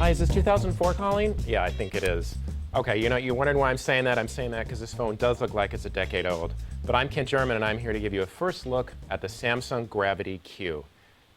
Hi, is this 2004 calling? Yeah, I think it is. Okay, you wondered why I'm saying that. I'm saying that because this phone does look like it's a decade old. But I'm Kent German, and I'm here to give you a first look at the Samsung Gravity Q.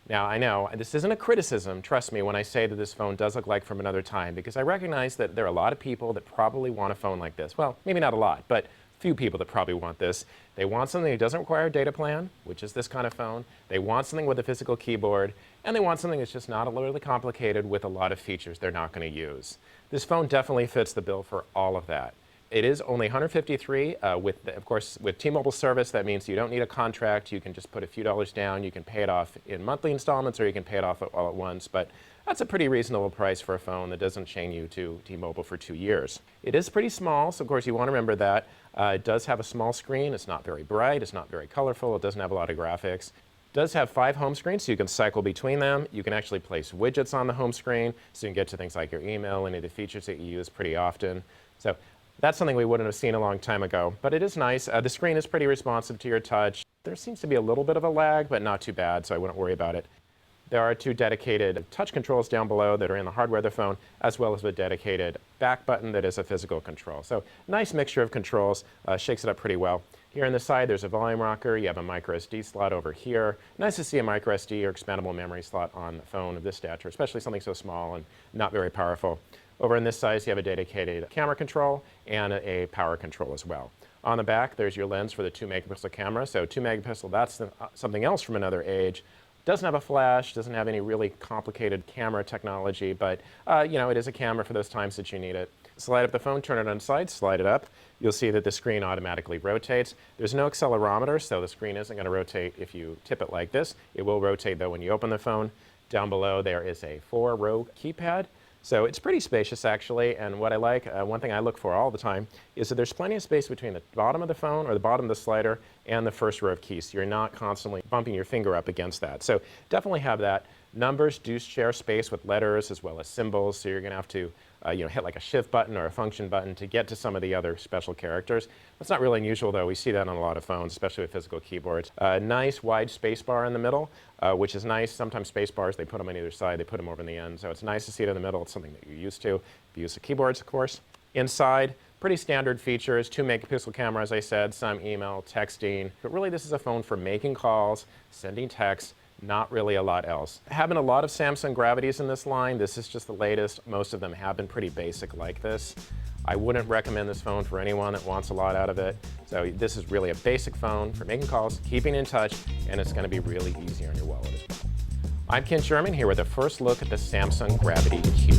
Now, I know this isn't a criticism, trust me, when I say that this phone does look like from another time, because I recognize that there are a lot of people that probably want a phone like this. Well, maybe not a lot, but few people that probably want this. They want something that doesn't require a data plan, which is this kind of phone. They want something with a physical keyboard, and they want something that's just not really complicated with a lot of features they're not going to use. This phone definitely fits the bill for all of that. It is only $153 of course, with T-Mobile service. That means you don't need a contract. You can just put a few dollars down. You can pay it off in monthly installments, or you can pay it off all at once. But that's a pretty reasonable price for a phone that doesn't chain you to T-Mobile for 2 years. It is pretty small, so of course you want to remember that. It does have a small screen. It's not very bright. It's not very colorful. It doesn't have a lot of graphics. It does have 5 home screens, so you can cycle between them. You can actually place widgets on the home screen, so you can get to things like your email, any of the features that you use pretty often. So that's something we wouldn't have seen a long time ago, but it is nice. The screen is pretty responsive to your touch. There seems to be a little bit of a lag, but not too bad, so I wouldn't worry about it. There are 2 dedicated touch controls down below that are in the hardware of the phone, as well as a dedicated back button that is a physical control. So nice mixture of controls, shakes it up pretty well. Here on the side, there's a volume rocker. You have a micro SD slot over here. Nice to see a micro SD or expandable memory slot on the phone of this stature, especially something so small and not very powerful. Over on this side, you have a dedicated camera control and a power control as well. On the back, there's your lens for the 2-megapixel camera. So 2 megapixel, that's something else from another age. Doesn't have a flash, doesn't have any really complicated camera technology, but it is a camera for those times that you need it. Slide up the phone, turn it on its side, slide it up. You'll see that the screen automatically rotates. There's no accelerometer, so the screen isn't going to rotate if you tip it like this. It will rotate, though, when you open the phone. Down below, there is a 4-row keypad. So it's pretty spacious, actually, and what I like, one thing I look for all the time, is that there's plenty of space between the bottom of the phone, or the bottom of the slider, and the first row of keys. So you're not constantly bumping your finger up against that. So definitely have that. Numbers do share space with letters as well as symbols, so you're going to have to hit like a shift button or a function button to get to some of the other special characters. That's not really unusual, though. We see that on a lot of phones, especially with physical keyboards. Nice wide space bar in the middle, which is nice. Sometimes space bars, they put them on either side. They put them over in the end, so it's nice to see it in the middle. It's something that you're used to if you use the keyboards, of course. Inside, pretty standard features, 2-megapixel camera, as I said, some email, texting. But really, this is a phone for making calls, sending texts, not really a lot else. Having a lot of Samsung Gravities in this line. This is just the latest. Most of them have been pretty basic like this. I wouldn't recommend this phone for anyone that wants a lot out of it. So this is really a basic phone for making calls, keeping in touch, and it's going to be really easy on your wallet as well. I'm Kent German here with a first look at the Samsung Gravity Q.